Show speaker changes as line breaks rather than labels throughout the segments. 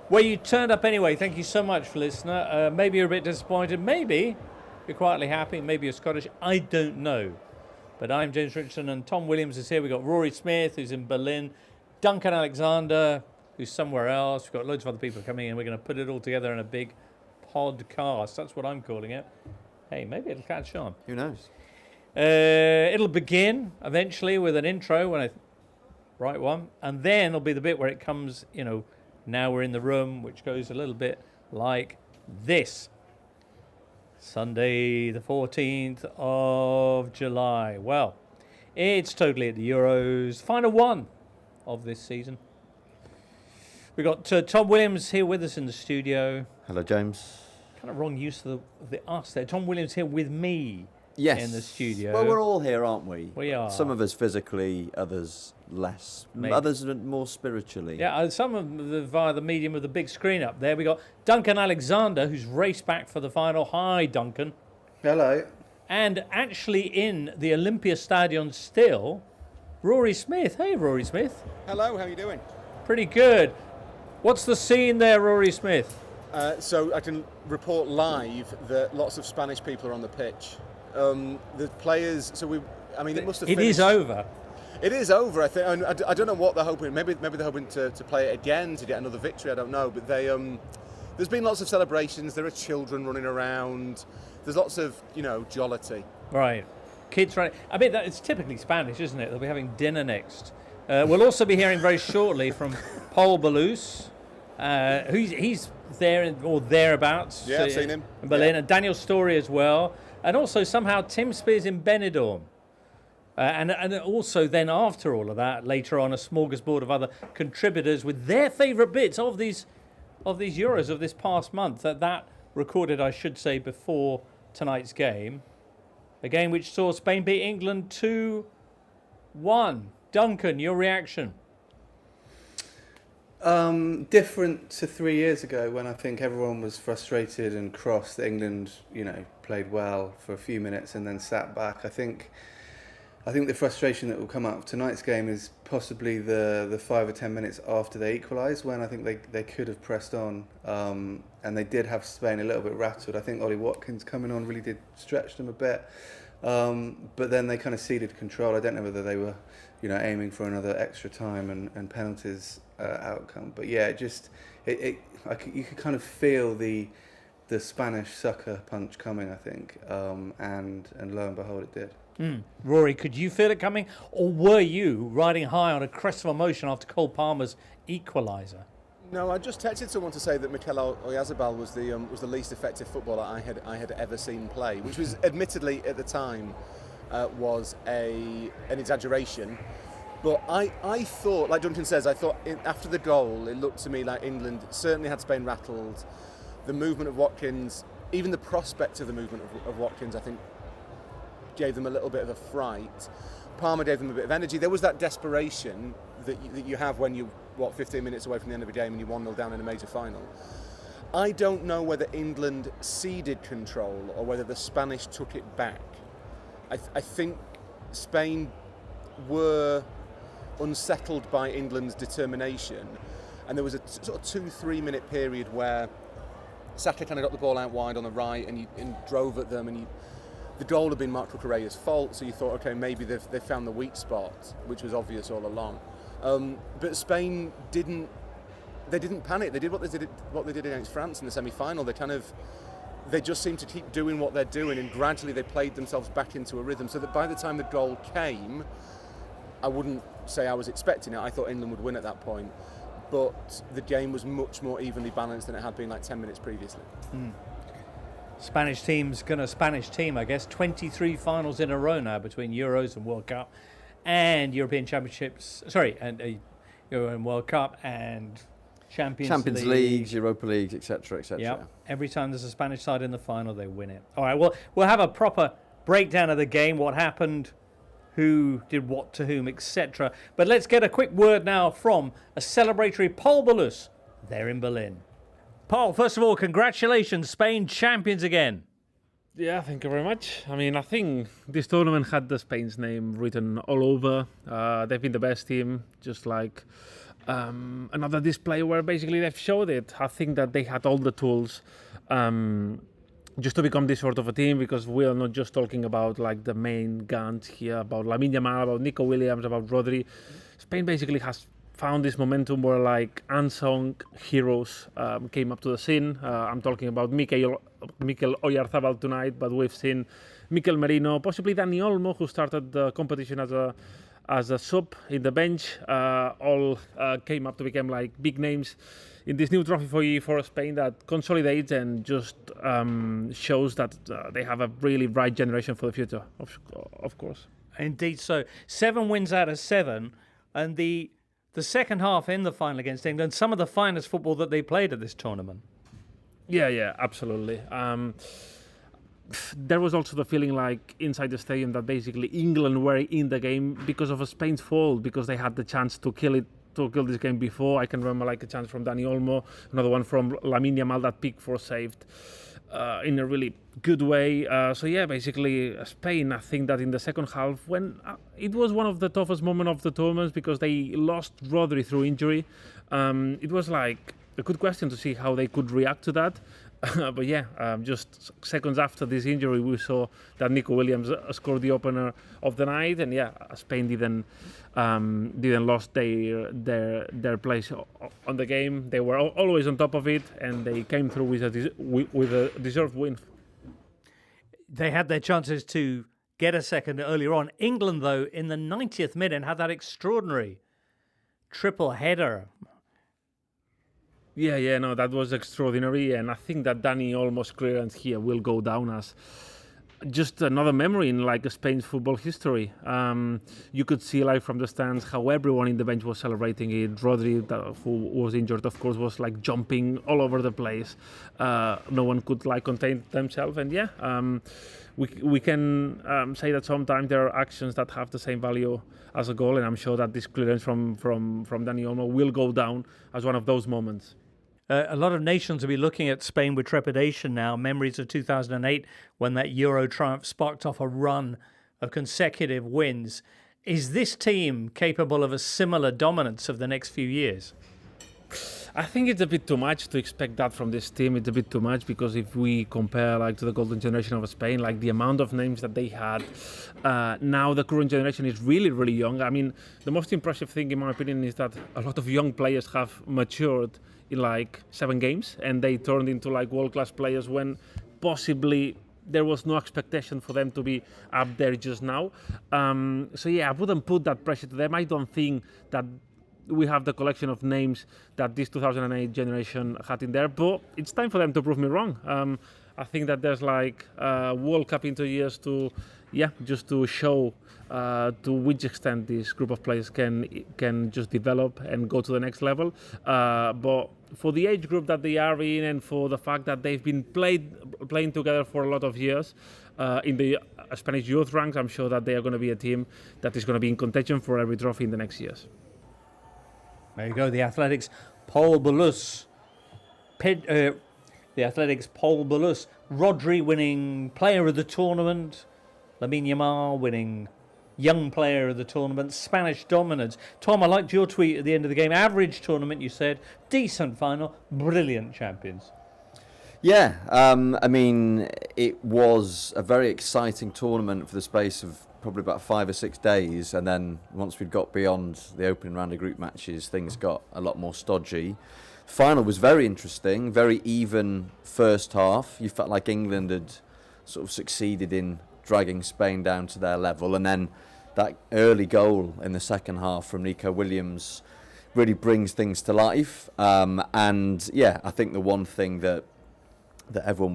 Well, you turned up anyway. Thank you so much, listener. Maybe you're a bit disappointed. Maybe you're quietly happy. Maybe you're Scottish. I don't know. But I'm James Richardson and Tom Williams is here. We've got Rory Smith, who's in Berlin. Duncan Alexander, who's somewhere else. We've got loads of other people coming in. We're going to put it all together in a big podcast. That's what I'm calling it. Hey, maybe it'll catch on.
Who knows?
It'll begin eventually with an intro, right one. And then there'll be the bit where it comes, now we're in the room, which goes a little bit like this. Sunday, the 14th of July. Well, it's totally at the Euros. Final one of this season. We've got Tom Williams here with us in the studio.
Hello, James.
Kind of wrong use of the us there. Tom Williams here with me in the studio.
Well, we're all here, aren't we?
We are.
Some of us physically, others less.
Maybe.
Others more spiritually.
Yeah, some of them via the medium of the big screen up there. We got Duncan Alexander, who's raced back for the final. Hi, Duncan.
Hello.
And actually in the Olympia Stadion still, Rory Smith. Hey, Rory Smith.
Hello, how are you doing?
Pretty good. What's the scene there, Rory Smith?
So I can report live that lots of Spanish people are on the pitch. The players, it must have finished.
It is over.
It is over, I think. I don't know what they're hoping. Maybe they're hoping to play it again to get another victory. I don't know. But there's been lots of celebrations. There are children running around. There's lots of jollity.
Right, kids running. I mean, it's typically Spanish, isn't it? They'll be having dinner next. We'll also be hearing very shortly from Baloo, he's there or thereabouts.
Yeah, I've seen him
in Berlin,
yeah.
And Daniel Story as well, and also somehow Tim Spears in Benidorm. And also then after all of that, later on, a smorgasbord of other contributors with their favourite bits of these Euros of this past month. That recorded, I should say, before tonight's game. A game which saw Spain beat England 2-1. Duncan, your reaction?
Different to 3 years ago when I think everyone was frustrated and cross that England, played well for a few minutes and then sat back. I think the frustration that will come out of tonight's game is possibly the 5 or 10 minutes after they equalised, when I think they could have pressed on, and they did have Spain a little bit rattled. I think Ollie Watkins coming on really did stretch them a bit, but then they kind of ceded control. I don't know whether they were, aiming for another extra time and penalties outcome, but yeah, you could kind of feel the Spanish sucker punch coming, I think, and lo and behold, it did.
Rory, could you feel it coming, or were you riding high on a crest of emotion after Cole Palmer's equaliser?
No, I just texted someone to say that Mikel Oyarzabal was the least effective footballer I had ever seen play, which was admittedly at the time was an exaggeration. But I thought, like Duncan says, after the goal, it looked to me like England certainly had Spain rattled. The movement of Watkins, even the prospect of the movement of Watkins, I think, gave them a little bit of a fright. Palmer gave them a bit of energy. There was that desperation that you have when you're 15 minutes away from the end of a game and you're 1-0 down in a major final. I don't know whether England ceded control or whether the Spanish took it back. I think Spain were unsettled by England's determination, and there was a sort of 2-3 minute period where Saka kind of got the ball out wide on the right and drove at them, and the goal had been Marc Cucurella's fault, so you thought, okay, maybe they've found the weak spot, which was obvious all along. But Spain didn't panic. They did what they did against France in the semi-final. They just seemed to keep doing what they're doing, and gradually they played themselves back into a rhythm, so that by the time the goal came, I wouldn't say I was expecting it. I thought England would win at that point, but the game was much more evenly balanced than it had been like 10 minutes previously.
Spanish team's gonna Spanish team, I guess. 23 finals in a row now between Euros and World Cup and European Championships. And Euro and World Cup and Champions
Leagues, Europa Leagues, etc., etc.
Yeah. Every time there's a Spanish side in the final, they win it. All right. Well, we'll have a proper breakdown of the game, what happened, who did what to whom, etc. But let's get a quick word now from a celebratory Paul Baloo there in Berlin. Paul, first of all, congratulations, Spain champions again.
Yeah, thank you very much. I think this tournament had the Spain's name written all over. They've been the best team, just like another display where basically they've showed it. I think that they had all the tools just to become this sort of a team, because we are not just talking about like the main guns here, about Lamine Yamal, about Nico Williams, about Rodri. Spain basically has found this momentum where like unsung heroes came up to the scene. I'm talking about Mikel Oyarzabal tonight, but we've seen Mikel Merino, possibly Dani Olmo, who started the competition as a sub in the bench. All came up to become like big names in this new trophy for Spain that consolidates and just shows that they have a really bright generation for the future, of course.
Indeed so. 7 wins out of 7, and the second half in the final against England, some of the finest football that they played at this tournament.
Yeah, absolutely. There was also the feeling like inside the stadium that basically England were in the game because of Spain's fault, because they had the chance to kill this game before. I can remember like a chance from Dani Olmo, another one from Lamine Yamal that Pickford saved in a really good way. Basically Spain, I think that in the second half, when it was one of the toughest moments of the tournament because they lost Rodri through injury, it was like a good question to see how they could react to that. But just seconds after this injury, we saw that Nico Williams scored the opener of the night, and Spain didn't lost their place on the game. They were always on top of it, and they came through with a deserved win.
They had their chances to get a second earlier on. England, though, in the 90th minute, had that extraordinary triple header.
No, that was extraordinary, and I think that Dani Olmo's clearance here will go down as just another memory in like Spain's football history. You could see like from the stands how everyone in the bench was celebrating it. Rodri, who was injured, of course, was like jumping all over the place. No one could like contain themselves, and we can say that sometimes there are actions that have the same value as a goal, and I'm sure that this clearance from Dani Olmo will go down as one of those moments.
A lot of nations will be looking at Spain with trepidation now. Memories of 2008 when that Euro triumph sparked off a run of consecutive wins. Is this team capable of a similar dominance of the next few years?
I think it's a bit too much to expect that from this team. It's a bit too much because if we compare like to the golden generation of Spain, like the amount of names that they had, now the current generation is really, really young. I mean, the most impressive thing in my opinion is that a lot of young players have matured in like 7 games and they turned into like world-class players when possibly there was no expectation for them to be up there just now. I wouldn't put that pressure to them. I don't think that we have the collection of names that this 2008 generation had in there, but it's time for them to prove me wrong. I think that there's like a World Cup in 2 years to show to which extent this group of players can just develop and go to the next level. But for the age group that they are in and for the fact that they've been playing together for a lot of years in the Spanish youth ranks, I'm sure that they are going to be a team that is going to be in contention for every trophy in the next years.
There you go, the Athletics' Paul Baloo. Rodri winning player of the tournament. Lamine Yamal winning young player of the tournament. Spanish dominance. Tom, I liked your tweet at the end of the game. Average tournament, you said. Decent final. Brilliant champions.
Yeah, I mean, it was a very exciting tournament for the space of probably about 5 or 6 days, and then once we'd got beyond the opening round of group matches, things got a lot more stodgy. Final was very interesting, very even first half. You felt like England had sort of succeeded in dragging Spain down to their level, and then that early goal in the second half from Nico Williams really brings things to life. I think the one thing that everyone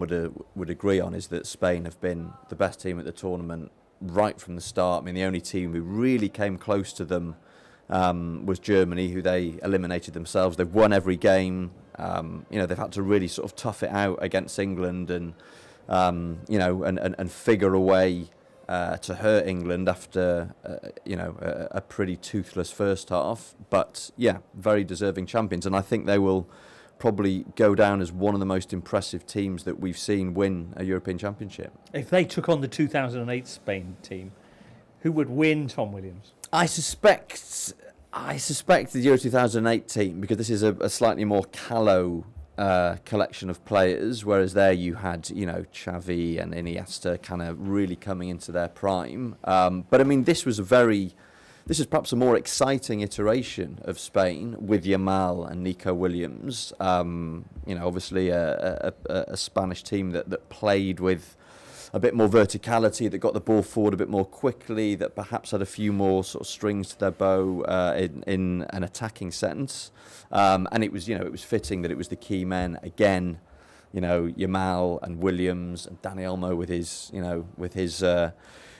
would agree on is that Spain have been the best team at the tournament right from the start. I mean, the only team who really came close to them was Germany, who they eliminated themselves. They've won every game. They've had to really sort of tough it out against England and figure a way to hurt England after a pretty toothless first half. But very deserving champions, and I think they will probably go down as one of the most impressive teams that we've seen win a European Championship.
If they took on the 2008 Spain team, who would win, Tom Williams?
I suspect I suspect the Euro 2008 team, because this is a slightly more callow collection of players, whereas there you had, Xavi and Iniesta kind of really coming into their prime. But I mean, this is perhaps a more exciting iteration of Spain with Yamal and Nico Williams. Obviously a Spanish team that played with a bit more verticality, that got the ball forward a bit more quickly, that perhaps had a few more sort of strings to their bow in an attacking sense. And it was fitting that it was the key men again, Yamal and Williams and Dani Olmo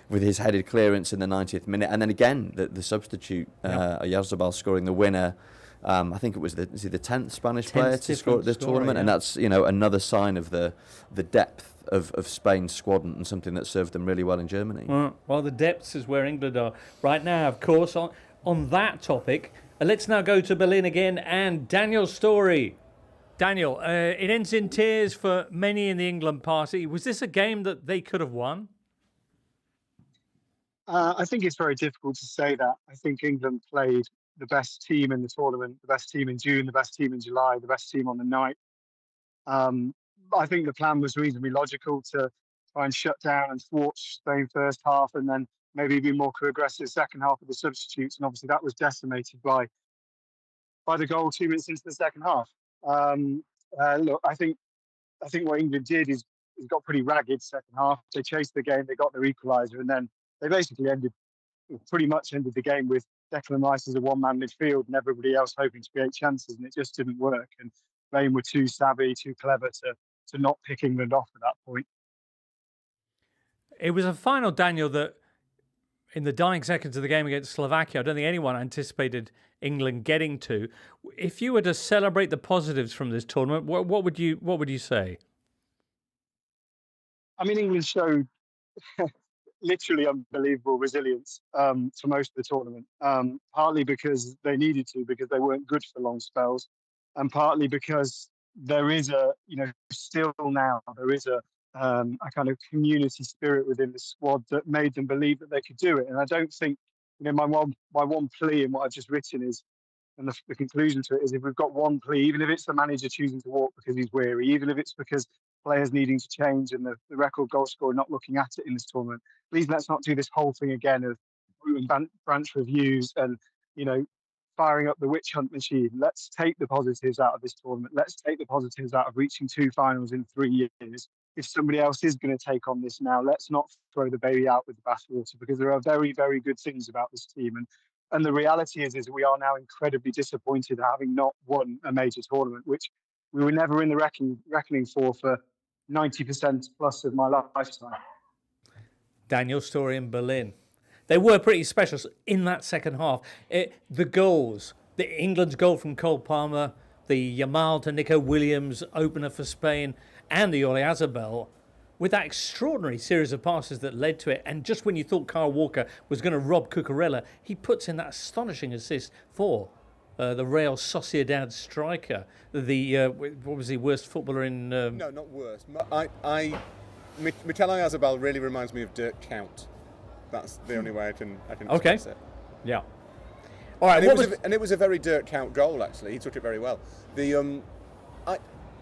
with his headed clearance in the 90th minute, and then again the substitute Oyarzabal scoring the winner. I think it was the 10th Spanish player to score at this tournament, and that's another sign of the depth of Spain's squad and something that served them really well in Germany.
Well, the depths is where England are right now, of course. On that topic, let's now go to Berlin again and Daniel's story. Daniel, it ends in tears for many in the England party. Was this a game that they could have won?
I think it's very difficult to say that. I think England played the best team in the tournament, the best team in June, the best team in July, the best team on the night. I think the plan was reasonably logical to try and shut down and thwart Spain first half, and then maybe be more aggressive second half with the substitutes. And obviously that was decimated by the goal 2 minutes into the second half. Look, I think what England did is got pretty ragged second half. They chased the game, they got their equaliser, and then they basically pretty much ended the game with Declan Rice as a one-man midfield and everybody else hoping to create chances, and it just didn't work. And Spain were too savvy, too clever to not pick England off at that point.
It was a final, Daniel, that in the dying seconds of the game against Slovakia, I don't think anyone anticipated England getting to. If you were to celebrate the positives from this tournament, what would you say?
I mean, England showed literally unbelievable resilience for most of the tournament, partly because they needed to, because they weren't good for long spells, and partly because there is still now there is a kind of community spirit within the squad that made them believe that they could do it. And I don't think, my one plea in what I've just written is, and the conclusion to it is, if we've got one plea, even if it's the manager choosing to walk because he's weary, even if it's because players needing to change and the record goal scorer not looking at it in this tournament, please let's not do this whole thing again of root and branch reviews and, firing up the witch hunt machine. Let's take the positives out of this tournament. Let's take the positives out of reaching 2 finals in 3 years. If somebody else is going to take on this now, let's not throw the baby out with the bathwater, because there are very, very good things about this team. And the reality is we are now incredibly disappointed having not won a major tournament, which we were never in the reckoning for 90% plus of my lifetime.
Daniel's story in Berlin. They were pretty special in that second half. The goals, the England's goal from Cole Palmer, the Yamal to Nico Williams opener for Spain, and the Oyarzabal, with that extraordinary series of passes that led to it. And just when you thought Kyle Walker was going to rob Cucurella, he puts in that astonishing assist for the Real Sociedad striker, what was the worst footballer in...
No, not worst. Mikel Oyarzabal really reminds me of Dirk Kuyt. That's the only way I can express it.
Yeah. All right.
And it was a very Dirk Kuyt goal, actually. He took it very well.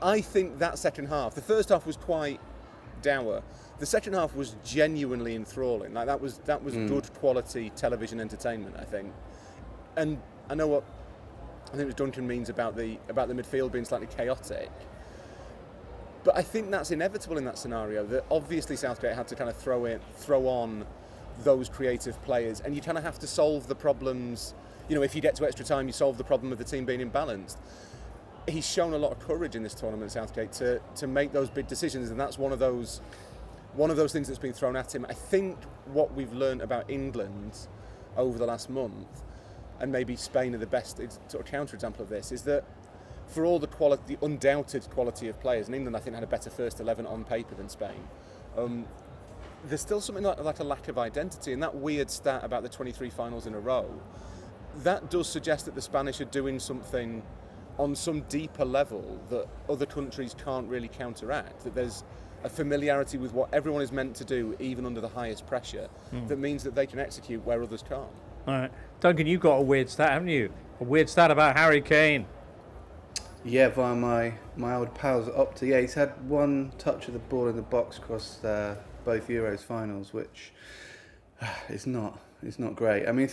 I think that second half, the first half was quite dour. The second half was genuinely enthralling. Like that was good quality television entertainment, I think. And I know what I think it was Duncan means about the midfield being slightly chaotic. But I think that's inevitable in that scenario. That obviously Southgate had to kind of throw on those creative players, and you kind of have to solve the problems. If you get to extra time, you solve the problem of the team being imbalanced. He's shown a lot of courage in this tournament, Southgate, to make those big decisions, and that's one of those things that's been thrown at him. I think what we've learned about England over the last month, and maybe Spain are the best sort of counterexample of this, is that for all the undoubted quality of players, and England I think had a better first 11 on paper than Spain, there's still something like a lack of identity, and that weird stat about the 23 finals in a row, that does suggest that the Spanish are doing something on some deeper level that other countries can't really counteract, that there's a familiarity with what everyone is meant to do, even under the highest pressure, that means that they can execute where others can't.
All right. Duncan, you've got a weird stat, haven't you? A weird stat about Harry Kane.
Yeah, via my old pals at Opta. Yeah, he's had one touch of the ball in the box across both Euros finals, which is not great. I mean,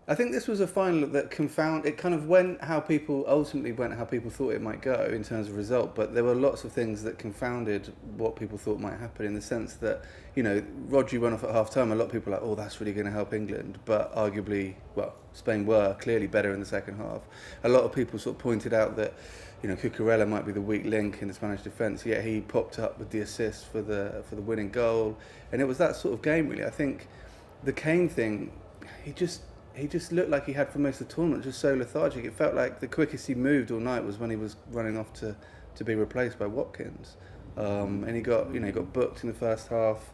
I think this was a final that it kind of went how people thought it might go in terms of result, but there were lots of things that confounded what people thought might happen, in the sense that, you know, Rodri went off at half time. A lot of people were like, oh, that's really going to help England, but arguably, well, Spain were clearly better in the second half. A lot of people sort of pointed out that, you know, Cucurella might be the weak link in the Spanish defence, yet he popped up with the assist for the winning goal, and it was that sort of game, really. I think the Kane thing, he just looked like he had for most of the tournament, just so lethargic. It felt like the quickest he moved all night was when he was running off to be replaced by Watkins, and he got booked in the first half.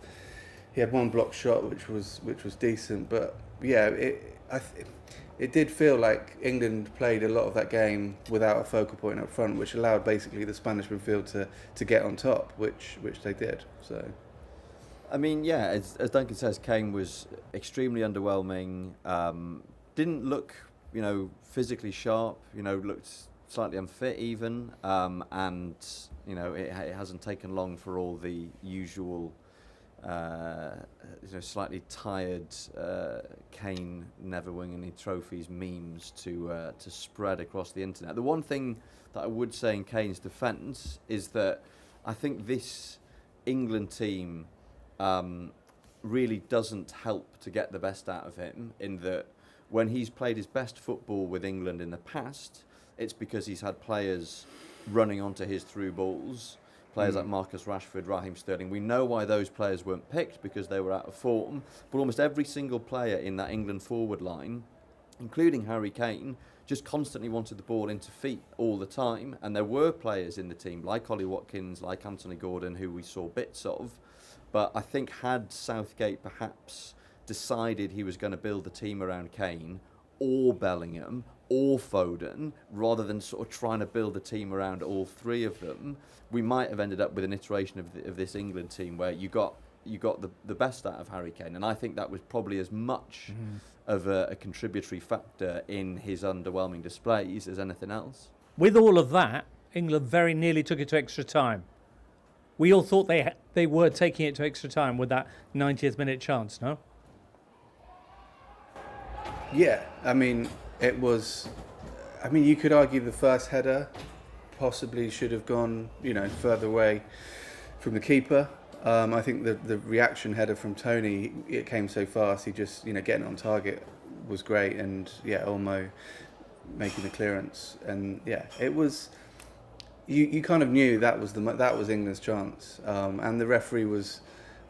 He had one blocked shot, which was decent, but yeah, it did feel like England played a lot of that game without a focal point up front, which allowed basically the Spanish midfield to get on top, which they did. So.
I mean, yeah, as Duncan says, Kane was extremely underwhelming. Didn't look, you know, physically sharp. You know, looked slightly unfit even. And you know, it hasn't taken long for all the usual, slightly tired Kane never win any trophies memes to spread across the internet. The one thing that I would say in Kane's defence is that I think this England team really doesn't help to get the best out of him, in that when he's played his best football with England in the past, it's because he's had players running onto his through balls, players like Marcus Rashford, Raheem Sterling. We know why those players weren't picked, because they were out of form, but almost every single player in that England forward line, including Harry Kane, just constantly wanted the ball into feet all the time, and there were players in the team like Ollie Watkins, like Anthony Gordon, who we saw bits of. But I think had Southgate perhaps decided he was going to build the team around Kane or Bellingham or Foden, rather than sort of trying to build a team around all three of them, we might have ended up with an iteration of this England team where you got the best out of Harry Kane. And I think that was probably as much of a contributory factor in his underwhelming displays as anything else.
With all of that, England very nearly took it to extra time. We all thought they were taking it to extra time with that 90th minute chance, no?
Yeah, I mean, you could argue the first header possibly should have gone, you know, further away from the keeper. I think the reaction header from Tony, it came so fast, he just, you know, getting on target was great, and yeah, Olmo making the clearance, and yeah, it was. You kind of knew that was England's chance, and the referee was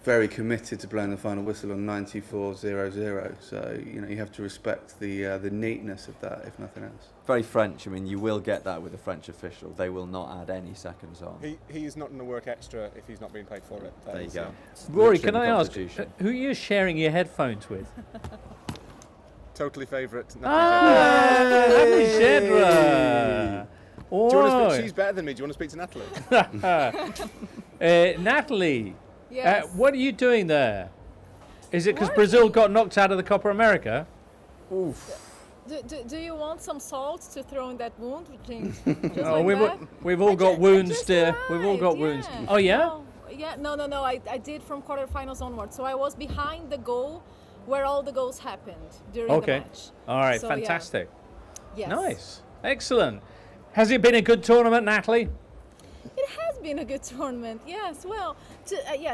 very committed to blowing the final whistle on 94-0-0. So you know, you have to respect the neatness of that, if nothing else.
Very French. I mean, you will get that with a French official. They will not add any seconds on.
He is not going to work extra if he's not being paid for it.
There you go.
Rory, can I ask, who are you sharing your headphones with?
Totally favourite.
Natalie Shedra.
Do you want to speak? She's better than me. Do you want to speak to Natalie?
Natalie,
Yes.
what are you doing there? Is it because Brazil got knocked out of the Copa America?
Oof. Do you want some salt to throw in that wound?
We've all got wounds, dear. We've all got wounds. Oh, yeah?
No. I did from quarterfinals onwards. So I was behind the goal where all the goals happened during the match.
All right, so, fantastic.
Yeah. Yes.
Nice. Excellent. Has it been a good tournament, Natalie?
It has been a good tournament, yes. Well,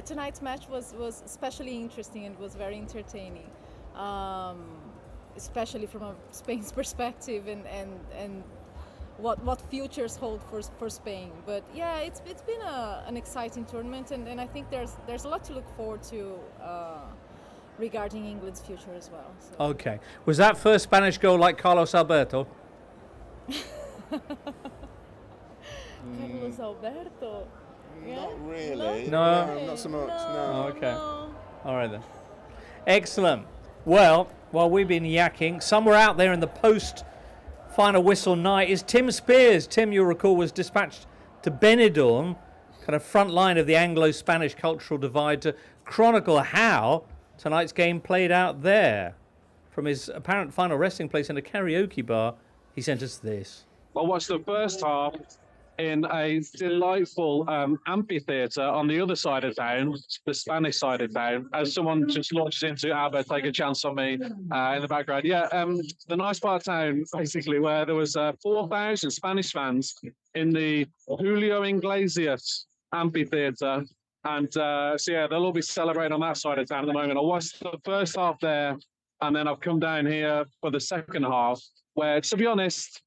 tonight's match was especially interesting and was very entertaining, especially from a Spain's perspective and what futures hold for Spain. But yeah, it's been an exciting tournament, and I think there's a lot to look forward to regarding England's future as well. So.
Okay. Was that first Spanish goal like Carlos Alberto?
Carlos Alberto? Yeah?
Not really.
No?
Not so much. No.
Oh, okay. No. All right then. Excellent. Well, while we've been yakking, somewhere out there in the post-final whistle night is Tim Spears. Tim, you'll recall, was dispatched to Benidorm, kind of front line of the Anglo-Spanish cultural divide, to chronicle how tonight's game played out there. from his apparent final resting place in a karaoke bar, he sent us this.
I watched the first half in a delightful amphitheatre on the other side of town, the Spanish side of town, as someone just launched into ABBA, Take a Chance on Me in the background. Yeah, the nice part of town, basically, where there was 4,000 Spanish fans in the Julio Iglesias amphitheatre. And so, yeah, they'll all be celebrating on that side of town at the moment. I watched the first half there, and then I've come down here for the second half, where, to be honest,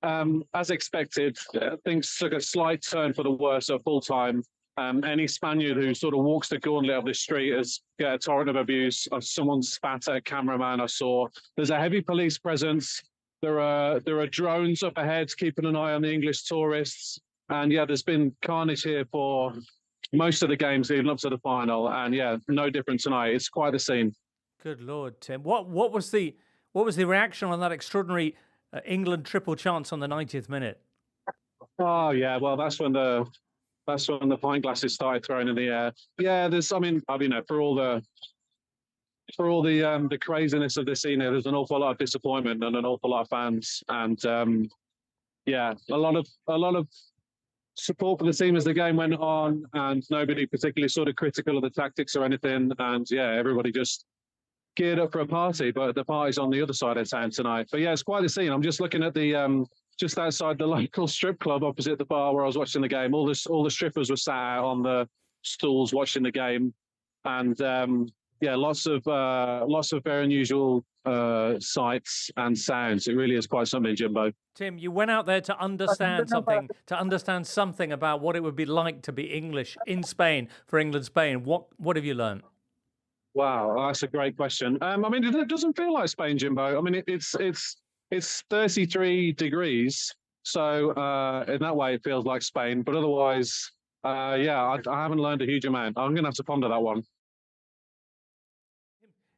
as expected, things took a slight turn for the worse at full time. Any Spaniard who sort of walks the gauntlet of the street has got a torrent of abuse. Someone spat at a cameraman I saw. There's a heavy police presence. There are drones up ahead keeping an eye on the English tourists. And yeah, there's been carnage here for most of the games leading up to the final. And yeah, no different tonight. It's quite a scene.
Good Lord, Tim. What was the reaction on that extraordinary England triple chance on the 90th minute?
Oh yeah, well that's when the pint glasses started thrown in the air. Yeah, for all the craziness of this scene, there's an awful lot of disappointment and an awful lot of fans, and yeah, a lot of support for the team as the game went on, and nobody particularly sort of critical of the tactics or anything, and yeah, everybody just geared up for a party, but the party's on the other side of town tonight. But yeah, it's quite a scene. I'm just looking at the just outside the local strip club opposite the bar where I was watching the game. All the strippers were sat out on the stools watching the game, and yeah, lots of very unusual sights and sounds. It really is quite something, Jimbo.
Tim, you went out there to understand something about what it would be like to be English in Spain for England-Spain. What have you learned?
Wow, that's a great question. I mean, it doesn't feel like Spain, Jimbo. I mean, it's 33 degrees, so in that way it feels like Spain. But otherwise, yeah, I haven't learned a huge amount. I'm going to have to ponder that one.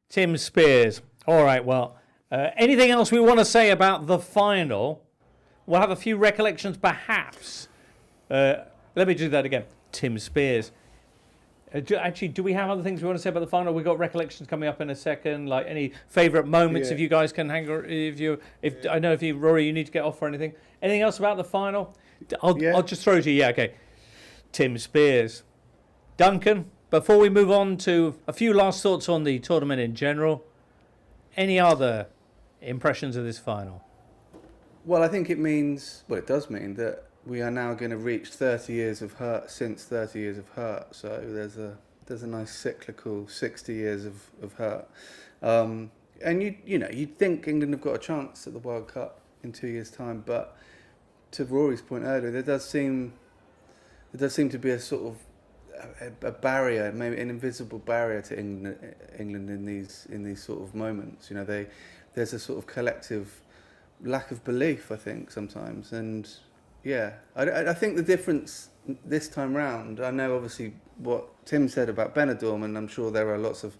Tim Spears. All right, well, anything else we want to say about the final? We'll have a few recollections, perhaps. Let me do that again. Tim Spears. Actually, do we have other things we want to say about the final? We've got recollections coming up in a second, like any favourite moments, if you guys can hang on. I know if you, Rory, you need to get off or anything. Anything else about the final? I'll just throw it to you. Yeah, okay. Tim Spears. Duncan, before we move on to a few last thoughts on the tournament in general, any other impressions of this final?
Well, I think it does mean that we are now going to reach 30 years of hurt since 30 years of hurt. So there's a nice cyclical 60 years of hurt. And you'd think England have got a chance at the World Cup in 2 years' time, but to Rory's point earlier, there does seem to be a sort of a barrier, maybe an invisible barrier to England in these sort of moments. You know, there's a sort of collective lack of belief, I think, sometimes. And yeah, I think the difference this time round, I know obviously what Tim said about Benidorm, and I'm sure there are lots of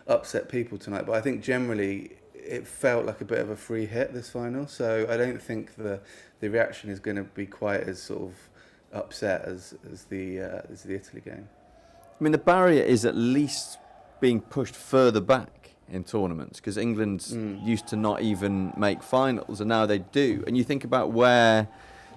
upset people tonight, but I think generally it felt like a bit of a free hit, this final. So I don't think the reaction is going to be quite as sort of upset as the Italy game.
I mean, the barrier is at least being pushed further back in tournaments, because England used to not even make finals, and now they do. And you think about where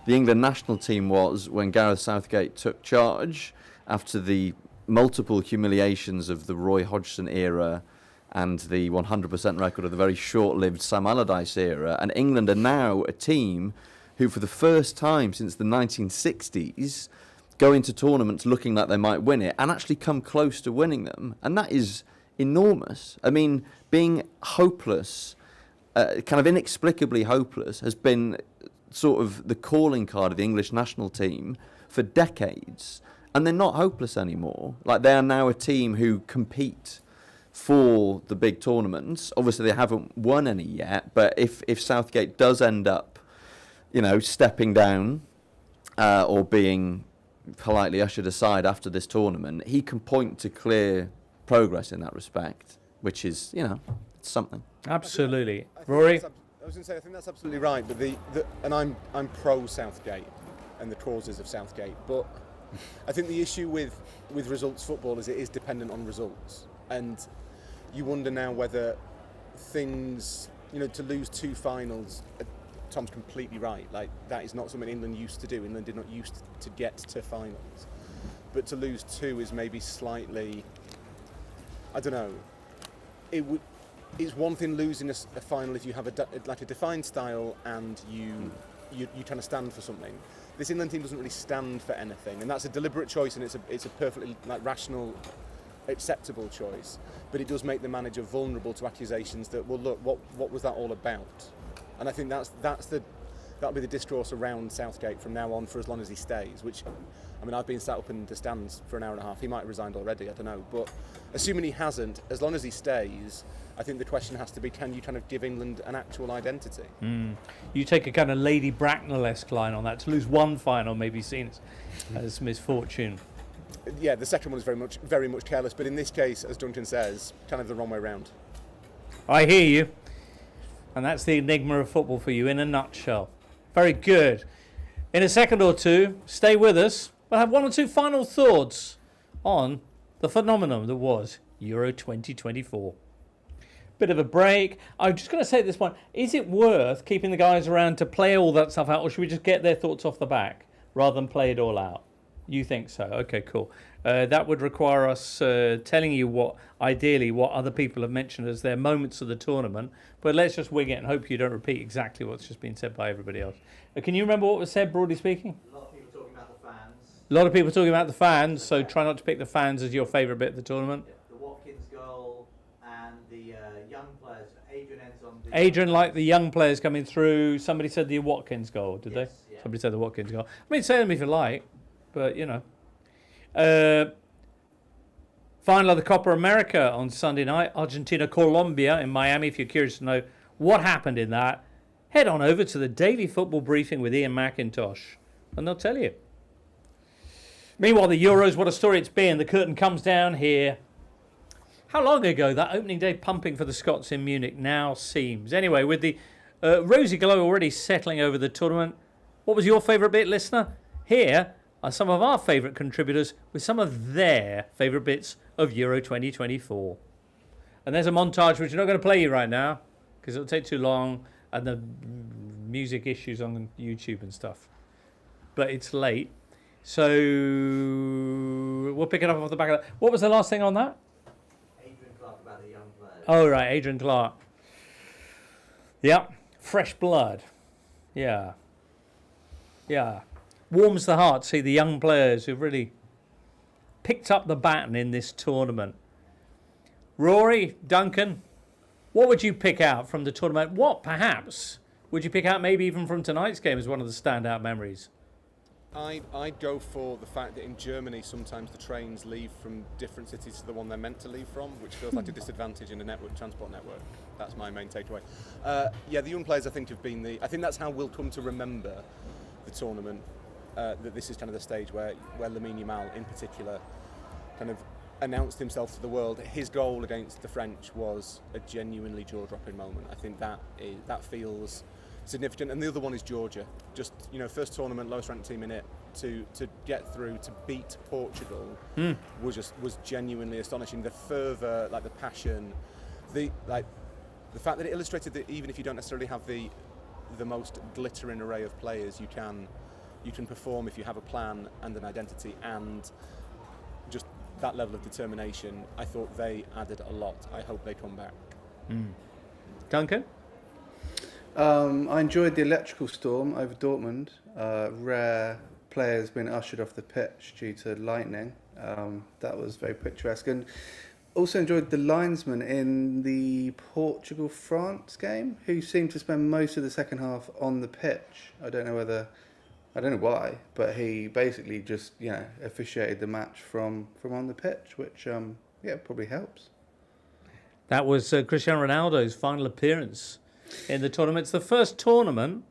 the England national team was when Gareth Southgate took charge after the multiple humiliations of the Roy Hodgson era and the 100% record of the very short-lived Sam Allardyce era. And England are now a team who, for the first time since the 1960s, go into tournaments looking like they might win it and actually come close to winning them. And that is enormous. I mean, being hopeless, kind of inexplicably hopeless, has been sort of the calling card of the English national team for decades, and they're not hopeless anymore. Like, they are now a team who compete for the big tournaments. Obviously they haven't won any yet, but if Southgate does end up, you know, stepping down or being politely ushered aside after this tournament, he can point to clear progress in that respect, which is, you know, something.
Absolutely. Rory?
I was going to say, I think that's absolutely right, but and I'm pro Southgate and the causes of Southgate, but I think the issue with results football is it is dependent on results, and you wonder now whether things, to lose 2 finals, Tom's completely right. Like, that is not something England used to do. England did not used to get to finals. But to lose 2 is maybe slightly, I don't know. It's one thing losing a final if you have a defined style and you trying to stand for something. This England team doesn't really stand for anything, and that's a deliberate choice, and it's a perfectly rational, acceptable choice. But it does make the manager vulnerable to accusations that, well, look, what was that all about? And I think that'll be the discourse around Southgate from now on for as long as he stays. Which, I mean, I've been sat up in the stands for an hour and a half. He might have resigned already, I don't know. But assuming he hasn't, as long as he stays, I think the question has to be, can you kind of give England an actual identity?
You take a kind of Lady Bracknell-esque line on that. To lose 1 final may be seen as misfortune.
Yeah, the second one is very much careless. But in this case, as Duncan says, kind of the wrong way round.
I hear you. And that's the enigma of football for you in a nutshell. Very good. In a second or two, stay with us. We'll have 1 or 2 final thoughts on the phenomenon that was Euro 2024. Bit of a break. I'm just going to say at this point, is it worth keeping the guys around to play all that stuff out, or should we just get their thoughts off the back rather than play it all out? You think so? Okay, cool. That would require us telling you what other people have mentioned as their moments of the tournament. But let's just wing it and hope you don't repeat exactly what's just been said by everybody else. Can you remember what was said, broadly speaking?
A lot of people talking about the fans.
A lot of people talking about the fans, so try not to pick the fans as your favourite bit of the tournament.
Yeah, the Watkins goal and the young players.
Adrian liked the young players coming through. Somebody said the Watkins goal, did
Yes,
they?
yeah.
Somebody said the Watkins goal. I mean, say them if you like, but final of the Copa America on Sunday night. Argentina-Colombia in Miami. If you're curious to know what happened in that, head on over to the Daily Football Briefing with Ian McIntosh, and they'll tell you. Meanwhile, the Euros, what a story it's been. The curtain comes down here. How long ago that opening day pumping for the Scots in Munich now seems. Anyway, with the rosy glow already settling over the tournament, what was your favourite bit, listener? Here are some of our favourite contributors with some of their favourite bits of Euro 2024. And there's a montage which we're not going to play you right now because it'll take too long and the music issues on YouTube and stuff. But it's late. So we'll pick it up off the back of that. What was the last thing on that?
Adrian Clark about the young players.
Oh, right, Adrian Clark. Yeah, fresh blood. Yeah. Warms the heart to see the young players who've really picked up the baton in this tournament. Rory, Duncan, what would you pick out from the tournament? What, perhaps, would you pick out maybe even from tonight's game as one of the standout memories?
I'd go for the fact that in Germany sometimes the trains leave from different cities to the one they're meant to leave from, which feels like a disadvantage in a transport network. That's my main takeaway. The young players I think have been I think that's how we'll come to remember the tournament. That this is kind of the stage where Lamine Yamal in particular kind of announced himself to the world. His goal against the French was a genuinely jaw-dropping moment. I think that feels significant. And the other one is Georgia. Just, first tournament, lowest ranked team in it, to get through, to beat Portugal was genuinely astonishing. The fervour, the passion, the fact that it illustrated that even if you don't necessarily have the most glittering array of players, you can perform if you have a plan and an identity, and just that level of determination. I thought they added a lot. I hope they come back.
Duncan?
I enjoyed the electrical storm over Dortmund. Rare players being ushered off the pitch due to lightning. That was very picturesque. And also enjoyed the linesman in the Portugal-France game, who seemed to spend most of the second half on the pitch. I don't know why, but he basically just officiated the match from on the pitch, which probably helps.
That was Cristiano Ronaldo's final appearance in the tournament. It's the first tournament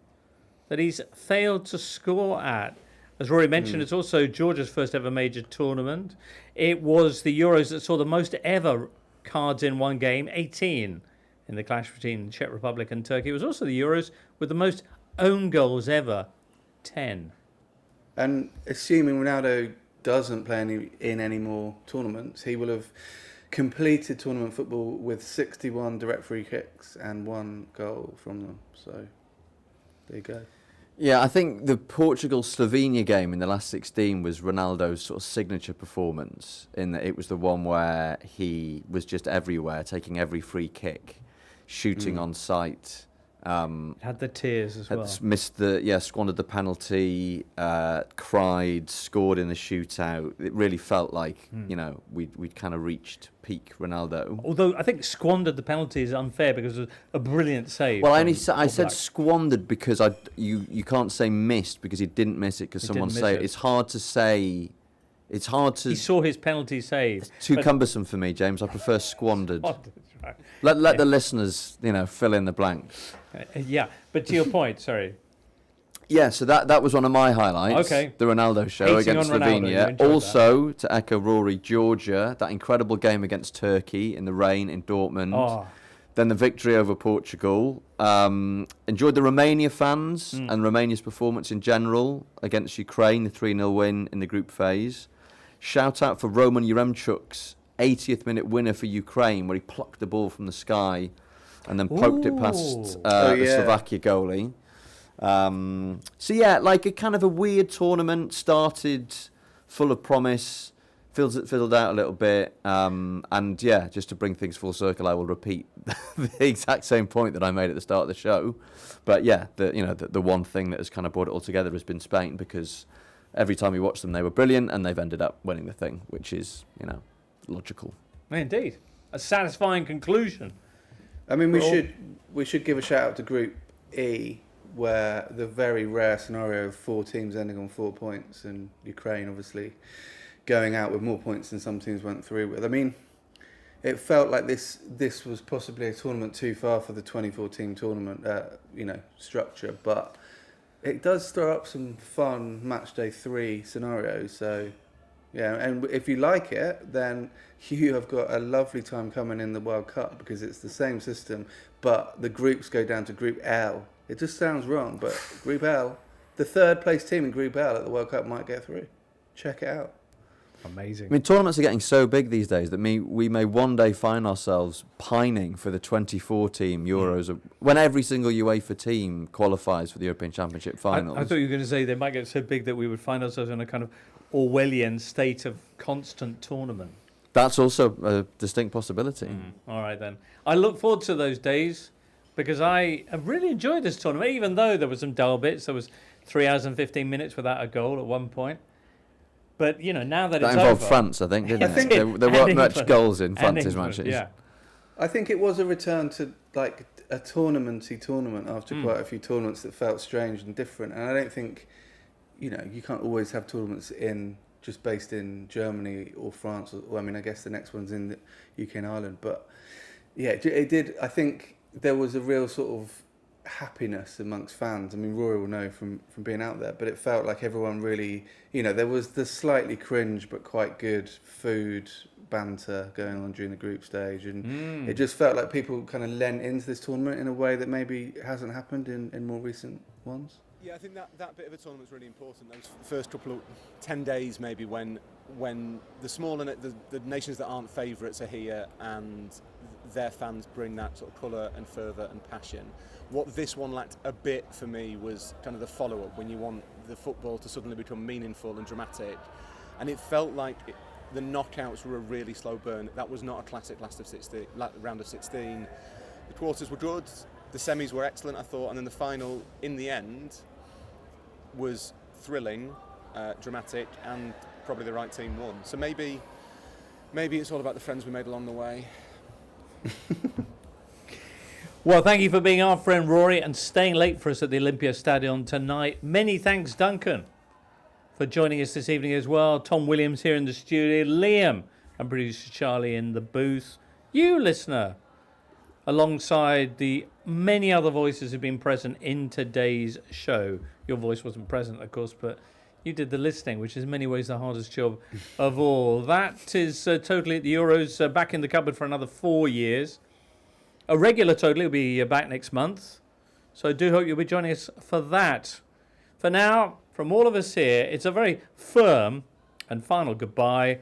that he's failed to score at. As Rory mentioned, it's also Georgia's first ever major tournament. It was the Euros that saw the most ever cards in one game, 18 in the clash between Czech Republic and Turkey. It was also the Euros with the most own goals ever, 10.
And assuming Ronaldo doesn't play in any more tournaments, he will have completed tournament football with 61 direct free kicks and 1 goal from them. So there you go.
Yeah, I think the Portugal-Slovenia game in the last 16 was Ronaldo's sort of signature performance, in that it was the one where he was just everywhere, taking every free kick, shooting on sight.
Had the tears as well.
Squandered the penalty, cried, scored in the shootout. It really felt like, we'd kind of reached peak Ronaldo.
Although I think squandered the penalty is unfair because it was a brilliant save.
Well, I said squandered because you can't say missed because he didn't miss it because someone saved it. It's hard to say. It's hard to.
He saw his penalty saved.
It's too cumbersome for me, James. I prefer squandered.
Right.
Let the listeners, fill in the blanks.
Yeah, but to your point, sorry.
Yeah, so that was one of my highlights.
Okay.
The Ronaldo show
Hating
against
on Ronaldo, you
Slovenia.
enjoyed
Also, to echo Rory, Georgia, that incredible game against Turkey in the rain in Dortmund.
Oh.
Then the victory over Portugal. Enjoyed the Romania fans and Romania's performance in general against Ukraine, the 3-0 win in the group phase. Shout out for Roman Yaremchuk's 80th minute winner for Ukraine, where he plucked the ball from the sky and then poked it past the Slovakia goalie. So yeah, like a kind of a weird tournament, started full of promise, fizzled out a little bit, and yeah, just to bring things full circle, I will repeat the exact same point that I made at the start of the show. But yeah, the one thing that has kind of brought it all together has been Spain, because every time you watch them, they were brilliant, and they've ended up winning the thing, which is logical.
Indeed, a satisfying conclusion.
I mean, we should give a shout out to Group E, where the very rare scenario of 4 teams ending on 4 points, and Ukraine obviously going out with more points than some teams went through with. I mean, it felt like this was possibly a tournament too far for the 24-team tournament, structure, but it does stir up some fun match day 3 scenarios. So, yeah, and if you like it, then you have got a lovely time coming in the World Cup, because it's the same system, but the groups go down to Group L. It just sounds wrong, but Group L, the 3rd place team in Group L at the World Cup might get through. Check it out.
Amazing.
I mean, tournaments are getting so big these days that we may one day find ourselves pining for the 24-team Euros, when every single UEFA team qualifies for the European Championship finals.
I thought you were going to say they might get so big that we would find ourselves in a kind of Orwellian state of constant tournament.
That's also a distinct possibility.
All right, then. I look forward to those days, because I have really enjoyed this tournament, even though there were some dull bits. There was 3 hours and 15 minutes without a goal at one point. But, now that it's over...
That involved France, I think, didn't it? There weren't much goals in France's matches.
Yeah.
I think it was a return to like a tournament after quite a few tournaments that felt strange and different. And I don't think, you can't always have tournaments just based in Germany or France. Or, I mean, I guess the next one's in the UK and Ireland. But yeah, it did. I think there was a real sort of happiness amongst fans. I mean, Rory will know from being out there, but it felt like everyone really, there was the slightly cringe but quite good food banter going on during the group stage, and it just felt like people kind of lent into this tournament in a way that maybe hasn't happened in more recent ones.
Yeah, I think that bit of a tournament is really important. Those first couple of 10 days, maybe, when the small and the nations that aren't favourites are here, and their fans bring that sort of colour and fervour and passion. What this one lacked a bit for me was kind of the follow-up, when you want the football to suddenly become meaningful and dramatic, and it felt like the knockouts were a really slow burn. That was not a classic round of 16. The quarters were good. The semis were excellent, I thought, and then the final, in the end, was thrilling, dramatic, and probably the right team won. So maybe it's all about the friends we made along the way.
Well, thank you for being our friend, Rory, and staying late for us at the Olympia Stadion tonight. Many thanks, Duncan, for joining us this evening as well. Tom Williams here in the studio, Liam and producer Charlie in the booth. You, listener, alongside the many other voices who've been present in today's show. Your voice wasn't present, of course, but you did the listening, which is in many ways the hardest job of all. That is totally at the Euros, back in the cupboard for another 4 years. A regular totally will be back next month. So I do hope you'll be joining us for that. For now, from all of us here, it's a very firm and final goodbye.